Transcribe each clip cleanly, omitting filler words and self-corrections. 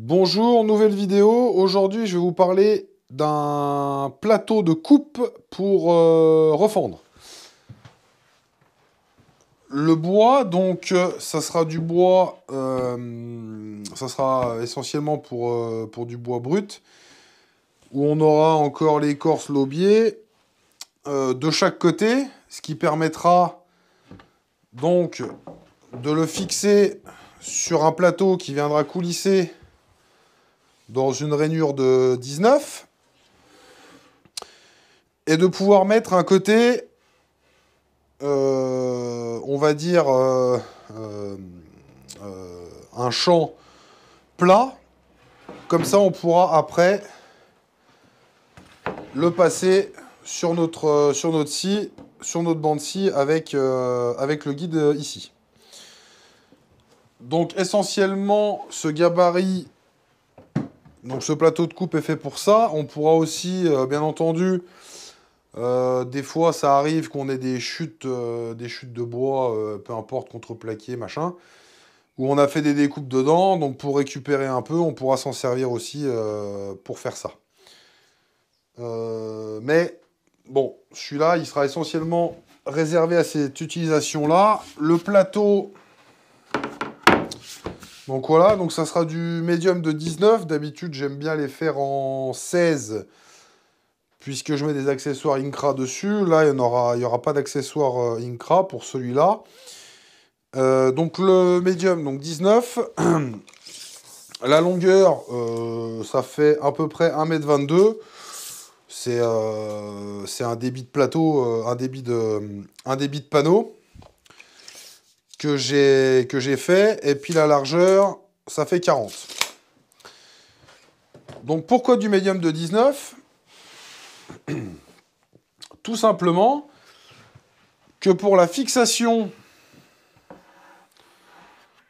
Bonjour, nouvelle vidéo. Aujourd'hui, je vais vous parler d'un plateau de coupe pour refendre. Le bois, donc, ça sera du bois, ça sera essentiellement pour du bois brut, où on aura encore l'écorce laubier de chaque côté, ce qui permettra donc de le fixer sur un plateau qui viendra coulisser dans une rainure de 19 et de pouvoir mettre un côté, on va dire, un champ plat. Comme ça, on pourra après le passer sur notre scie, sur notre bande scie avec le guide ici. Donc essentiellement, ce gabarit, donc ce plateau de coupe est fait pour ça. On pourra aussi, bien entendu, des fois, ça arrive qu'on ait des chutes de bois, peu importe, contreplaqué, machin, où on a fait des découpes dedans. Donc, pour récupérer un peu, on pourra s'en servir aussi pour faire ça. Mais, bon, celui-là, il sera essentiellement réservé à cette utilisation-là. Le plateau, donc voilà, donc ça sera du médium de 19. D'habitude, j'aime bien les faire en 16, puisque je mets des accessoires Incra dessus. Là, il n'y aura pas d'accessoires Incra pour celui-là. Donc le médium, donc 19. La longueur, ça fait à peu près 1,22 m. C'est un débit de plateau, un débit de panneau que j'ai fait. Et puis la largeur, ça fait 40. Donc pourquoi du médium de 19? Tout simplement que pour la fixation,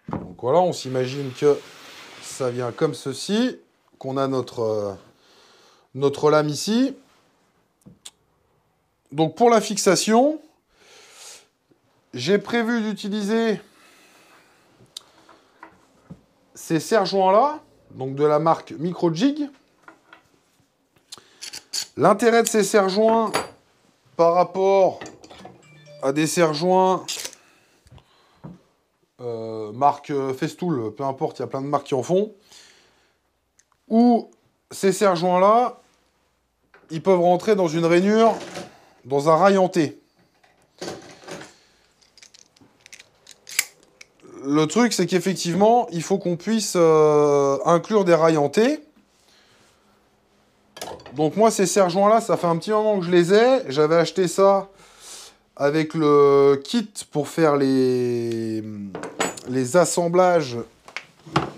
donc voilà, on s'imagine que ça vient comme ceci, qu'on a notre lame ici. Donc pour la fixation, j'ai prévu d'utiliser ces serre-joints-là, donc de la marque Micro-Jig. L'intérêt de ces serre-joints par rapport à des serre-joints marque Festool, peu importe, il y a plein de marques qui en font, où ces serre-joints-là, ils peuvent rentrer dans une rainure, dans un rail en T. Le truc, c'est qu'effectivement, il faut qu'on puisse inclure des rails en T. Donc moi, ces serre-joints-là, ça fait un petit moment que je les ai. J'avais acheté ça avec le kit pour faire les assemblages.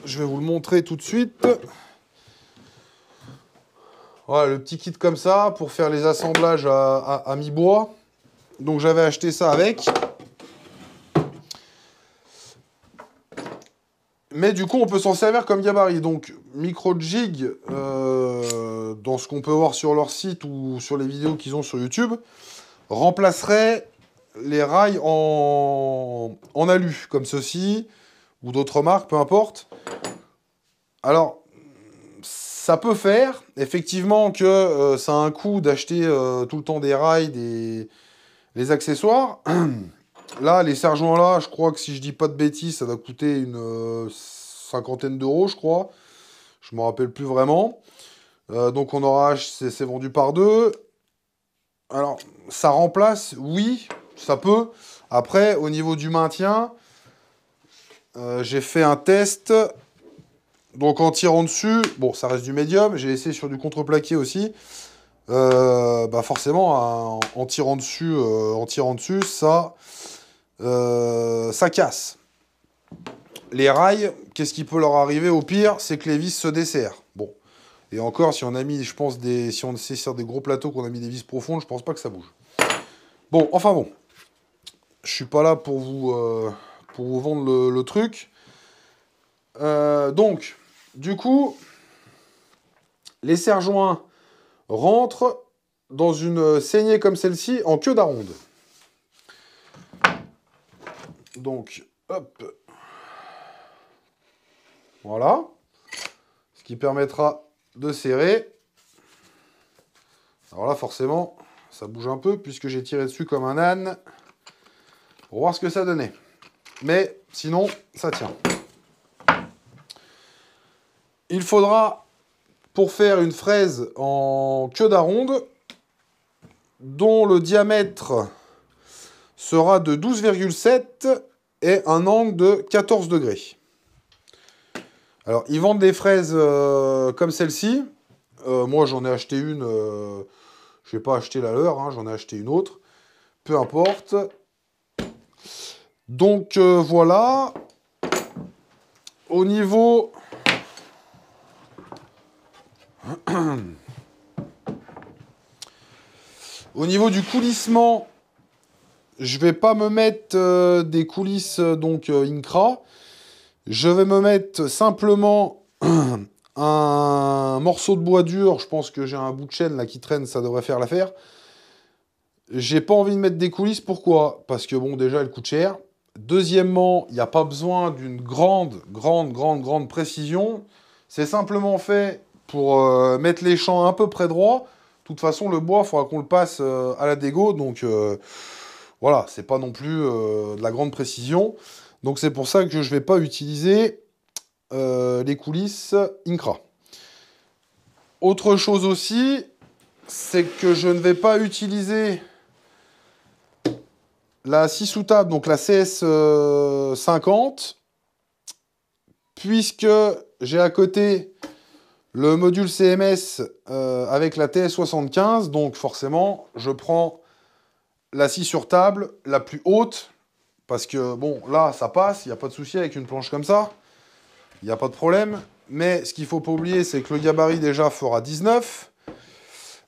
Je vais vous le montrer tout de suite. Voilà, le petit kit comme ça, pour faire les assemblages à mi-bois. Donc j'avais acheté ça avec. Mais du coup, on peut s'en servir comme gabarit. Donc, Micro-Jig, dans ce qu'on peut voir sur leur site ou sur les vidéos qu'ils ont sur YouTube, remplacerait les rails en alu, comme ceci, ou d'autres marques, peu importe. Alors, ça peut faire, effectivement, que ça a un coût d'acheter tout le temps des rails, les accessoires. Là, les serre-joints-là, je crois que si je dis pas de bêtises, ça va coûter une cinquantaine d'euros, je crois. Je me rappelle plus vraiment. Donc on aura, c'est vendu par deux. Alors, ça remplace, oui, ça peut. Après, au niveau du maintien, j'ai fait un test. Donc en tirant dessus, bon, ça reste du médium. J'ai essayé sur du contreplaqué aussi. Bah forcément, en tirant dessus, ça casse. Les rails, qu'est-ce qui peut leur arriver au pire? C'est que les vis se desserrent. Bon. Et encore, si on a mis, je pense, si on c'est sur des gros plateaux qu'on a mis des vis profondes, je pense pas que ça bouge. Bon, enfin bon. Je suis pas là pour vous vendre le truc. Donc, du coup, les serre-joints rentrent dans une saignée comme celle-ci en queue d'aronde. Donc, hop. Voilà. Ce qui permettra de serrer. Alors là, forcément, ça bouge un peu puisque j'ai tiré dessus comme un âne pour voir ce que ça donnait. Mais sinon, ça tient. Il faudra, pour faire une fraise en queue d'aronde, dont le diamètre sera de 12,7 et un angle de 14 degrés. Alors, ils vendent des fraises comme celle-ci. Moi, j'en ai acheté une. Je n'ai pas acheté la leur, hein, j'en ai acheté une autre. Peu importe. Donc, voilà. Au niveau... Au niveau du coulissement, je vais pas me mettre des coulisses Incra. Je vais me mettre simplement un morceau de bois dur. Je pense que j'ai un bout de chaîne là qui traîne, ça devrait faire l'affaire. J'ai pas envie de mettre des coulisses. Pourquoi? Parce que bon, déjà, elle coûte cher. Deuxièmement, il n'y a pas besoin d'une grande précision. C'est simplement fait pour mettre les champs à peu près droits. De toute façon, le bois, il faudra qu'on le passe à la dégo. Donc, voilà, c'est pas non plus de la grande précision. Donc, c'est pour ça que je ne vais pas utiliser les coulisses Incra. Autre chose aussi, c'est que je ne vais pas utiliser la scie sous table, donc la CS50, puisque j'ai à côté le module CMS avec la TS75, donc forcément, je prends la scie sur table la plus haute, parce que, bon, là, ça passe, il n'y a pas de souci avec une planche comme ça, il n'y a pas de problème, mais ce qu'il ne faut pas oublier, c'est que le gabarit, déjà, fera 19,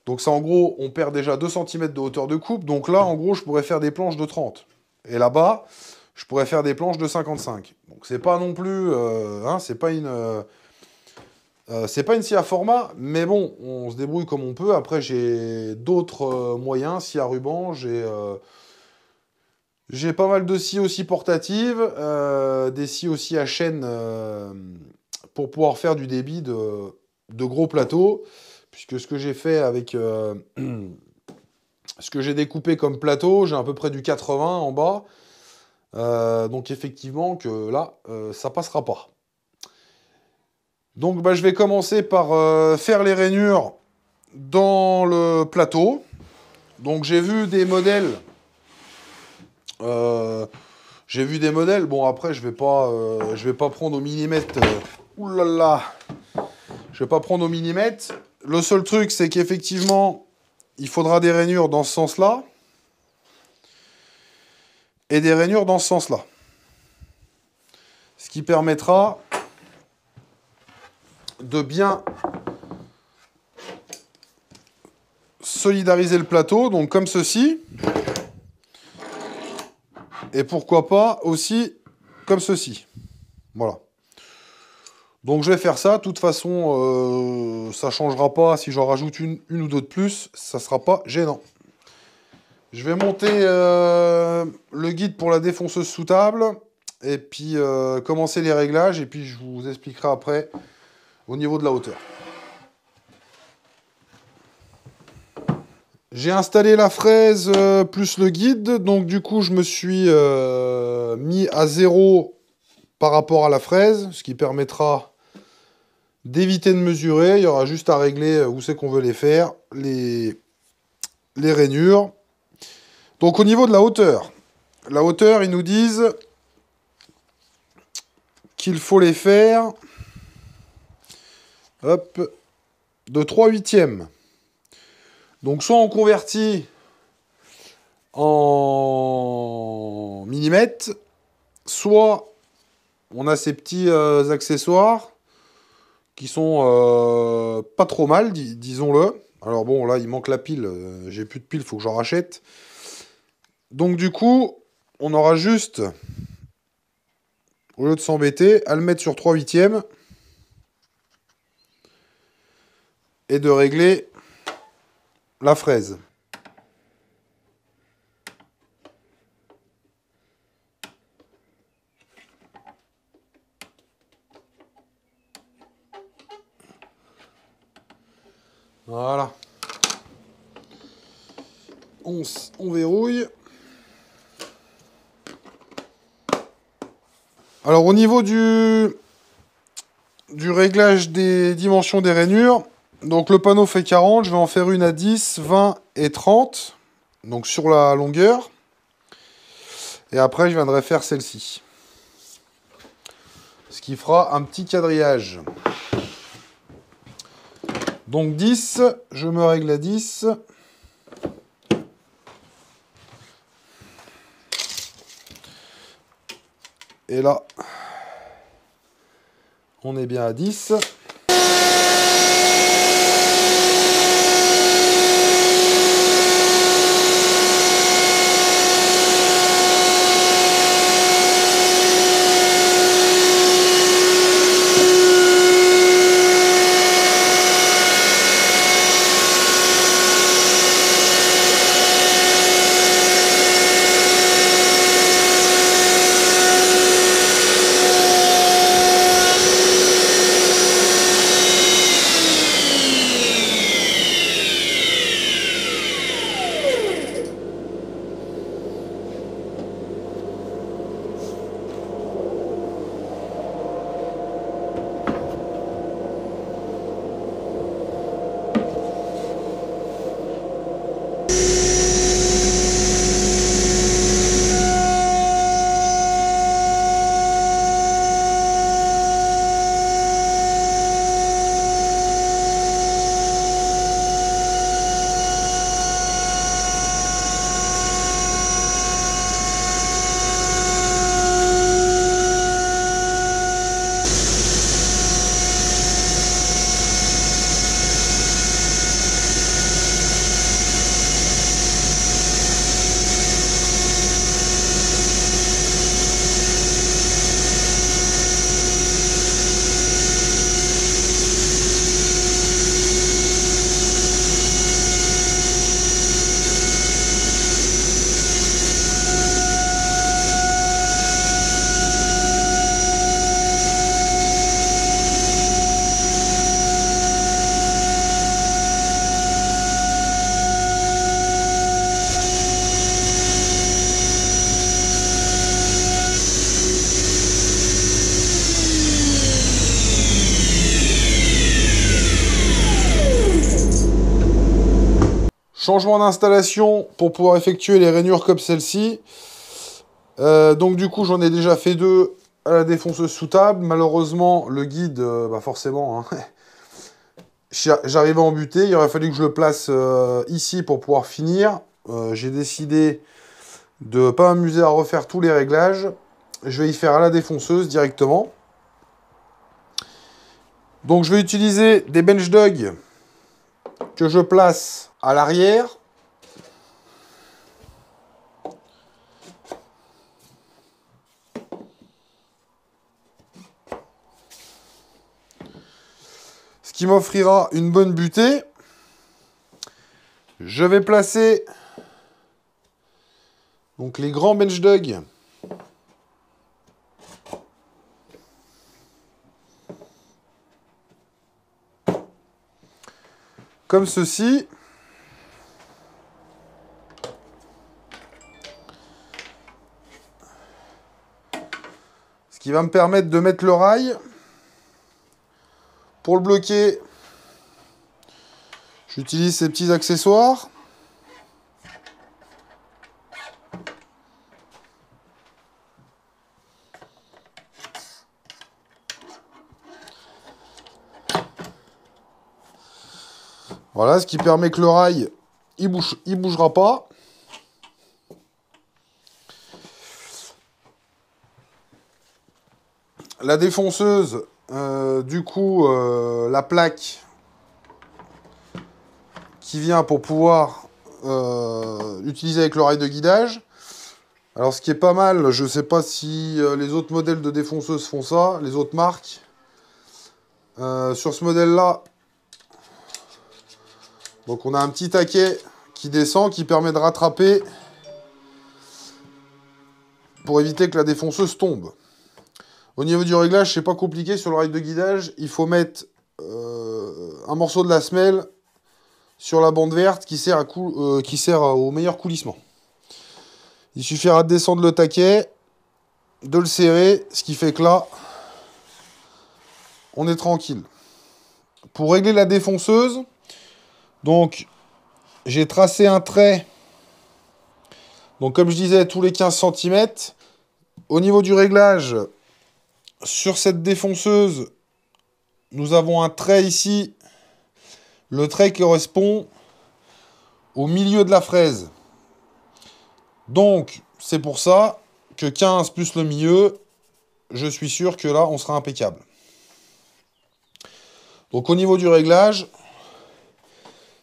donc ça, en gros, on perd déjà 2 cm de hauteur de coupe, donc là, en gros, je pourrais faire des planches de 30. Et là-bas, je pourrais faire des planches de 55. Donc c'est pas non plus... c'est pas une scie à format, mais bon, on se débrouille comme on peut. Après, j'ai d'autres moyens, scie à ruban, j'ai pas mal de scies aussi portatives, des scies aussi à chaîne pour pouvoir faire du débit de gros plateaux, puisque ce que j'ai fait avec... ce que j'ai découpé comme plateau, j'ai à peu près du 80 en bas. Donc effectivement que là, ça passera pas. Donc bah, je vais commencer par faire les rainures dans le plateau. Donc j'ai vu des modèles. Bon après je vais pas prendre au millimètre. Ouh là là. Je vais pas prendre au millimètre. Le seul truc c'est qu'effectivement il faudra des rainures dans ce sens-là et des rainures dans ce sens-là. Ce qui permettra de bien solidariser le plateau, donc comme ceci. Et pourquoi pas aussi comme ceci. Voilà. Donc je vais faire ça. De toute façon, ça ne changera pas. Si j'en rajoute une ou deux de plus, ça ne sera pas gênant. Je vais monter le guide pour la défonceuse sous table. Et puis commencer les réglages. Et puis je vous expliquerai après au niveau de la hauteur. J'ai installé la fraise plus le guide, donc du coup je me suis mis à 0 par rapport à la fraise, ce qui permettra d'éviter de mesurer. Il y aura juste à régler où c'est qu'on veut les faire, les rainures. Donc au niveau de la hauteur, ils nous disent qu'il faut les faire hop, de 3/8. Donc soit on convertit en millimètres, soit on a ces petits accessoires qui sont pas trop mal, disons-le. Alors bon, là, il manque la pile. J'ai plus de pile, il faut que j'en rachète. Donc du coup, on aura juste, au lieu de s'embêter, à le mettre sur 3/8 et de régler la fraise. Voilà. On verrouille. Alors au niveau du réglage des dimensions des rainures, donc le panneau fait 40, je vais en faire une à 10, 20 et 30, donc sur la longueur. Et après je viendrai faire celle-ci. Ce qui fera un petit quadrillage. Donc 10, je me règle à 10. Et là, on est bien à 10. Changement d'installation pour pouvoir effectuer les rainures comme celle-ci. Donc du coup, j'en ai déjà fait 2 à la défonceuse sous table. Malheureusement, le guide, forcément, hein, j'arrivais à en buter. Il aurait fallu que je le place ici pour pouvoir finir. J'ai décidé de ne pas m'amuser à refaire tous les réglages. Je vais y faire à la défonceuse directement. Donc je vais utiliser des bench dogs que je place à l'arrière. Ce qui m'offrira une bonne butée. Je vais placer donc les grands bench dogs comme ceci. Ce qui va me permettre de mettre le rail. Pour le bloquer, j'utilise ces petits accessoires. Voilà, ce qui permet que le rail, il bougera pas. La défonceuse, du coup, la plaque qui vient pour pouvoir utiliser avec le rail de guidage. Alors, ce qui est pas mal, je ne sais pas si les autres modèles de défonceuse font ça, les autres marques. Sur ce modèle-là, donc on a un petit taquet qui descend, qui permet de rattraper pour éviter que la défonceuse tombe. Au niveau du réglage, c'est pas compliqué sur le rail de guidage. Il faut mettre un morceau de la semelle sur la bande verte qui sert, au meilleur coulissement. Il suffira de descendre le taquet, de le serrer, ce qui fait que là, on est tranquille. Pour régler la défonceuse, donc j'ai tracé un trait, donc comme je disais, tous les 15 cm. Au niveau du réglage, sur cette défonceuse, nous avons un trait ici. Le trait correspond au milieu de la fraise. Donc, c'est pour ça que 15 plus le milieu, je suis sûr que là, on sera impeccable. Donc, au niveau du réglage,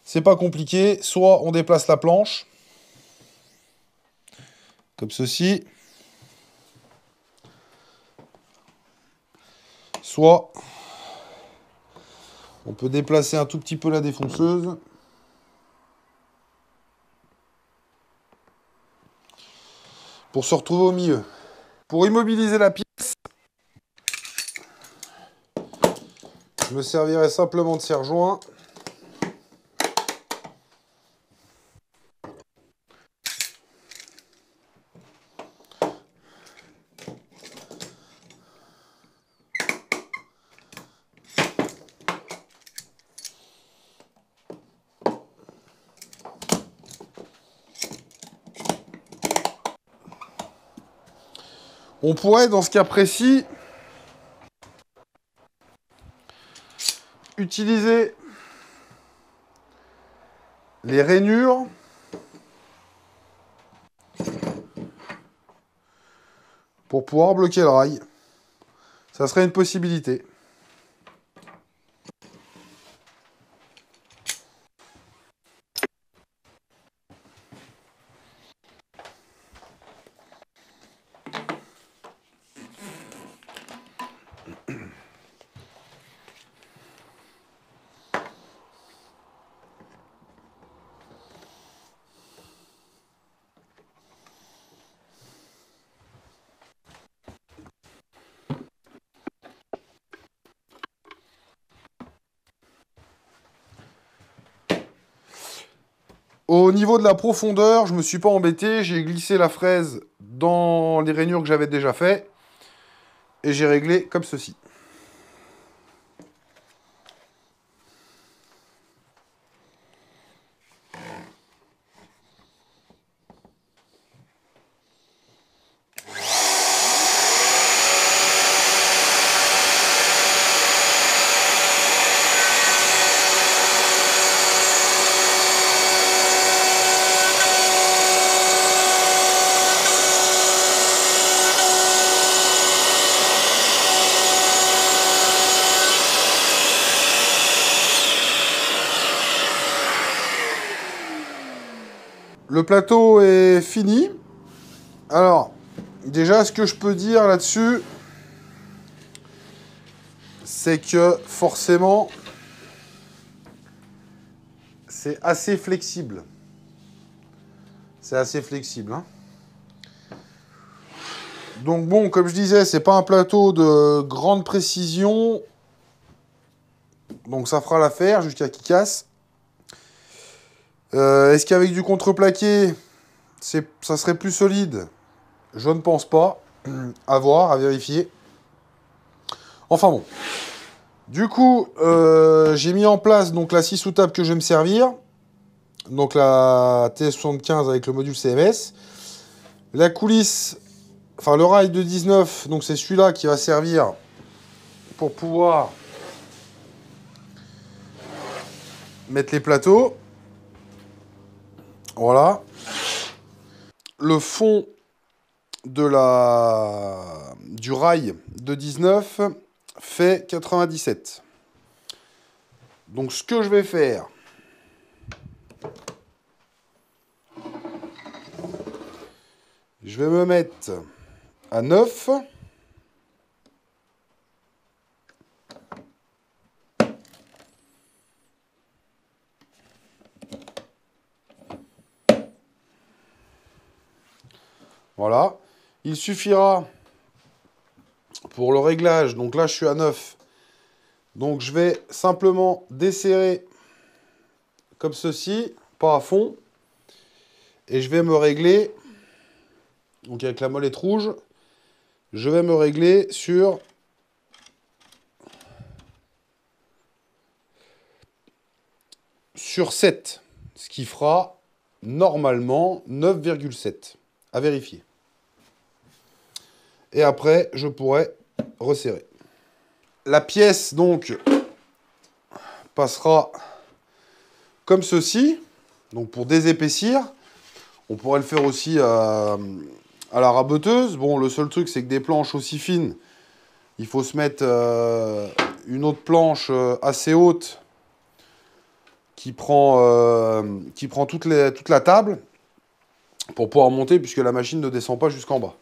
c'est pas compliqué. Soit on déplace la planche, comme ceci. Soit on peut déplacer un tout petit peu la défonceuse. Pour se retrouver au milieu. Pour immobiliser la pièce, je me servirai simplement de serre-joint. On pourrait, dans ce cas précis, utiliser les rainures pour pouvoir bloquer le rail. Ça serait une possibilité. Au niveau de la profondeur, je me suis pas embêté. J'ai glissé la fraise dans les rainures que j'avais déjà fait. Et j'ai réglé comme ceci. Le plateau est fini. Alors, déjà, ce que je peux dire là-dessus, c'est que forcément, c'est assez flexible. C'est assez flexible. Hein. Donc bon, comme je disais, c'est pas un plateau de grande précision. Donc ça fera l'affaire jusqu'à qu'il casse. Est-ce qu'avec du contreplaqué, ça serait plus solide? Je ne pense pas. À voir, à vérifier. Enfin bon. Du coup, j'ai mis en place donc la scie sous table que je vais me servir. Donc la TS75 avec le module CMS. La coulisse, enfin le rail de 19, donc c'est celui-là qui va servir pour pouvoir mettre les plateaux. Voilà. Le fond du rail de 19 fait 97. Donc ce que je vais faire, je vais me mettre à 9. Voilà. Il suffira pour le réglage, donc là je suis à 9. Donc je vais simplement desserrer comme ceci, pas à fond. Et je vais me régler, donc avec la molette rouge, je vais me régler sur 7, ce qui fera normalement 9,7 à vérifier. Et après, je pourrai resserrer. La pièce, donc, passera comme ceci. Donc, pour désépaissir, on pourrait le faire aussi à la raboteuse. Bon, le seul truc, c'est que des planches aussi fines, il faut se mettre une autre planche assez haute qui prend toute la table pour pouvoir monter, puisque la machine ne descend pas jusqu'en bas.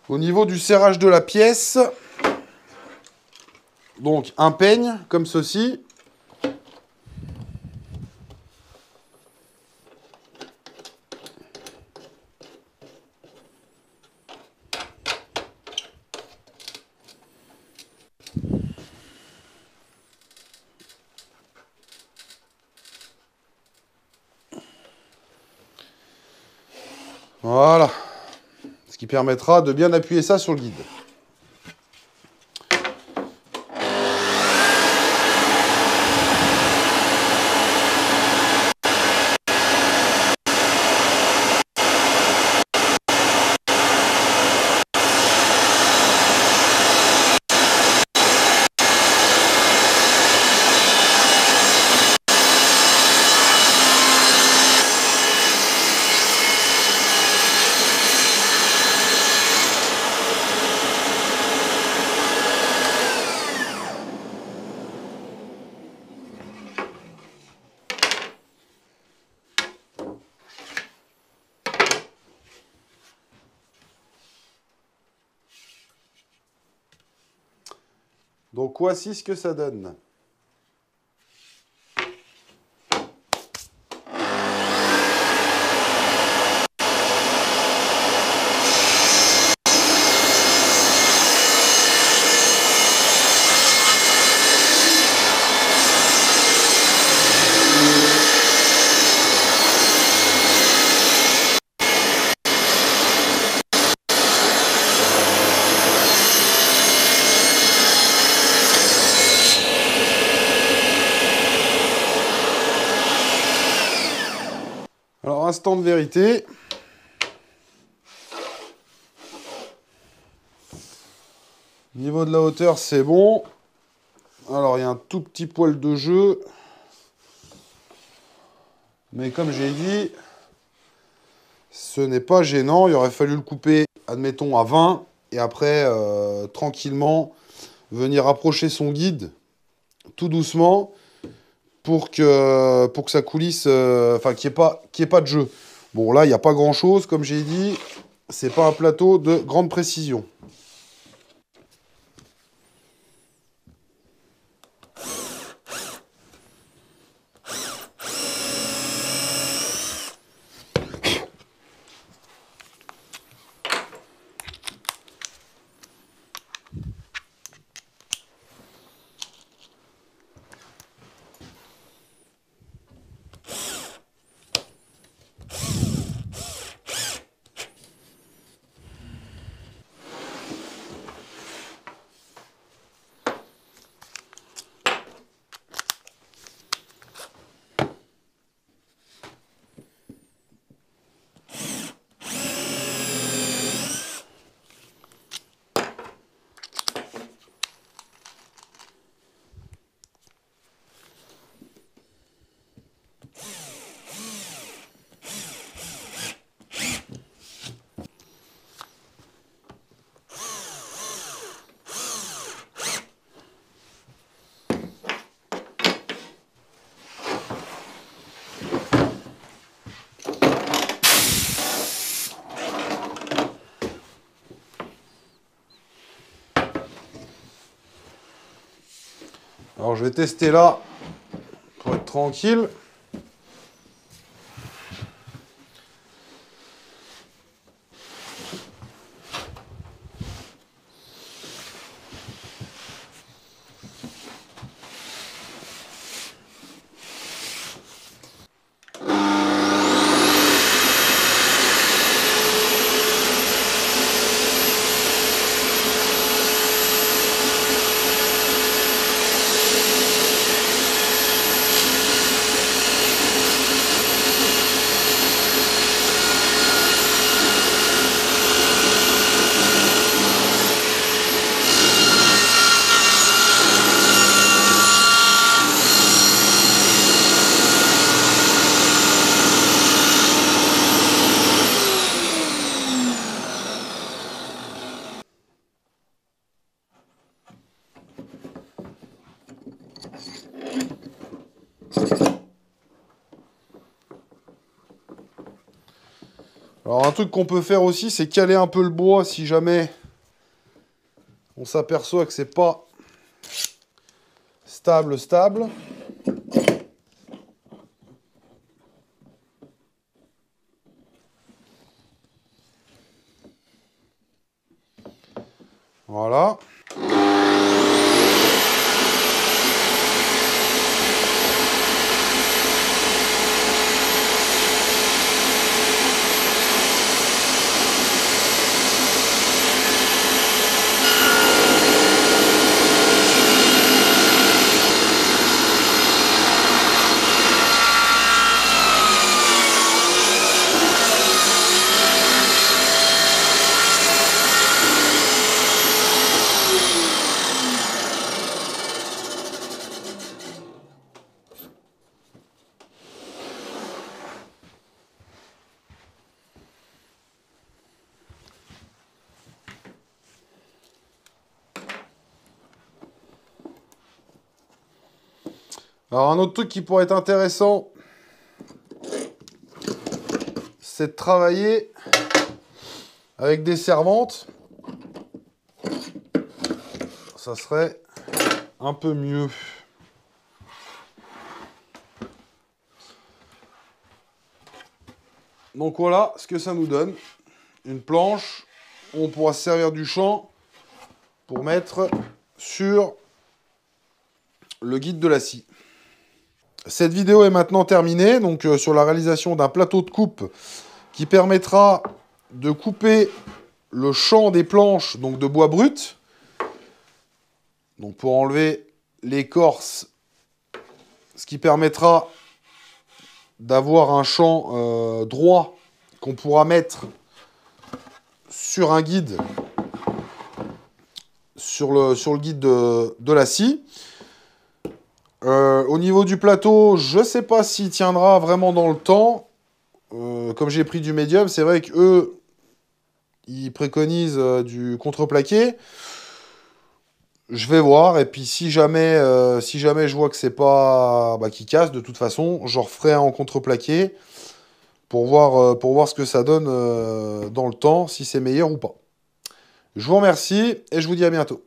Au niveau du serrage de la pièce, donc un peigne comme ceci. Voilà. Ce qui permettra de bien appuyer ça sur le guide. Donc voici ce que ça donne. Alors, instant de vérité. Niveau de la hauteur, c'est bon. Alors, il y a un tout petit poil de jeu. Mais comme j'ai dit, ce n'est pas gênant. Il aurait fallu le couper, admettons, à 20. Et après, tranquillement, venir approcher son guide, tout doucement, pour que ça coulisse, enfin, qu'il n'y ait pas de jeu. Bon, là, il n'y a pas grand-chose. Comme j'ai dit, c'est pas un plateau de grande précision. Alors je vais tester là pour être tranquille. Alors un truc qu'on peut faire aussi, c'est caler un peu le bois si jamais on s'aperçoit que c'est pas stable. Voilà. Alors un autre truc qui pourrait être intéressant, c'est de travailler avec des servantes. Ça serait un peu mieux. Donc voilà ce que ça nous donne. Une planche où on pourra se servir du champ pour mettre sur le guide de la scie. Cette vidéo est maintenant terminée, donc sur la réalisation d'un plateau de coupe qui permettra de couper le champ des planches, donc de bois brut. Donc pour enlever l'écorce, ce qui permettra d'avoir un champ droit qu'on pourra mettre sur un guide, sur le guide de la scie. Au niveau du plateau, je ne sais pas s'il tiendra vraiment dans le temps. Comme j'ai pris du médium, c'est vrai qu'eux, ils préconisent du contreplaqué. Je vais voir, et puis si jamais je vois que c'est pas qui casse, de toute façon, je referai un en contreplaqué pour voir ce que ça donne dans le temps, si c'est meilleur ou pas. Je vous remercie et je vous dis à bientôt.